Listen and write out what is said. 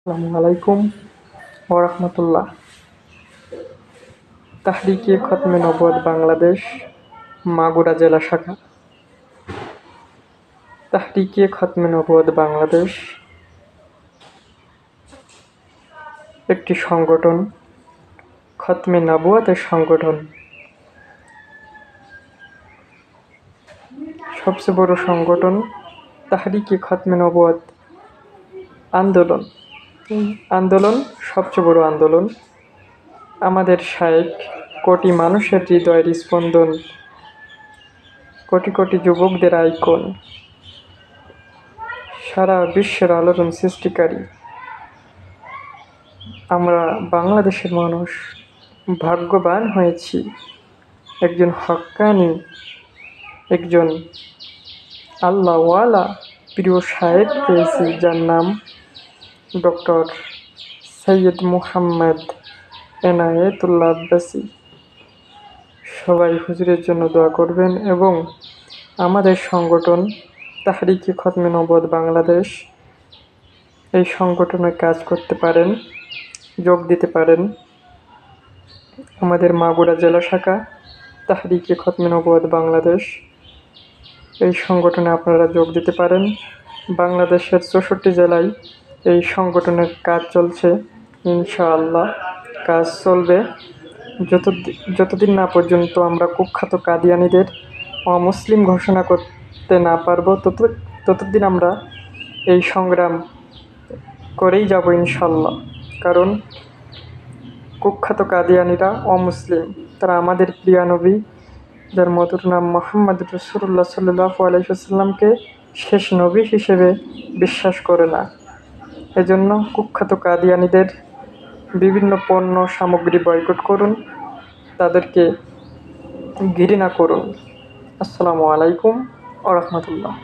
আসসালামু আলাইকুম ওয়া রাহমাতুল্লাহ। তাহরিকে খতমে নবুয়ত বাংলাদেশ, মাগুরা জেলা শাখা। তাহরিকে খতমে নবুয়ত বাংলাদেশ একটি সংগঠন, খতমে নবুয়তের সংগঠন। সবচেয়ে বড় সংগঠন তাহরিকে খতমে নবুয়ত আন্দোলন। আন্দোলন সবচেয়ে বড় আন্দোলন। আমাদের শায়েখ কোটি মানুষের হৃদয়ের স্পন্দন, কোটি কোটি যুবকদের আইকন, সারা বিশ্বের আলোড়ন সৃষ্টিকারী। আমরা বাংলাদেশের মানুষ ভাগ্যবান হয়েছি, একজন হক্কানি, একজন আল্লাহওয়ালা প্রিয় শায়েখ পেয়েছি, যার নাম ডক্টর সৈয়দ মুহাম্মদ এনায়েতুল্লাহ আব্বাসী। সবাই হুজুরের জন্য দোয়া করবেন এবং আমাদের সংগঠন তাহরিকে খতমে নবুয়ত বাংলাদেশ, এই সংগঠনে কাজ করতে পারেন, যোগ দিতে পারেন। আমাদের মাগুরা জেলা শাখা তাহরিকে খতমে নবুয়ত বাংলাদেশ, এই সংগঠনে আপনারা যোগ দিতে পারেন। বাংলাদেশের 64 জেলায় এই সংগঠনের কাজ চলছে। ইনশাআল্লাহ কাজ চলবে যতদিন না পর্যন্ত আমরা কুখ্যাত কাদিয়ানীদের অমুসলিম ঘোষণা করতে না পারবো, ততদিন আমরা এই সংগ্রাম করেই যাব ইনশাআল্লাহ। কারণ কুখ্যাত কাদিয়ানীরা অমুসলিম, তারা আমাদের প্রিয় নবী, যার মধুর নাম মুহাম্মদ রাসূলুল্লাহ সাল্লাল্লাহু আলাইহি ওয়াসাল্লামকে শেষ নবী হিসেবে বিশ্বাস করে না। এজন্য কুখ্যাত কাদিয়ানীদের বিভিন্ন পণ্য সামগ্রী বয়কট করুন, তাদেরকে ঘৃণা করুন। আসসালামু আলাইকুম ওয়া রাহমাতুল্লাহ।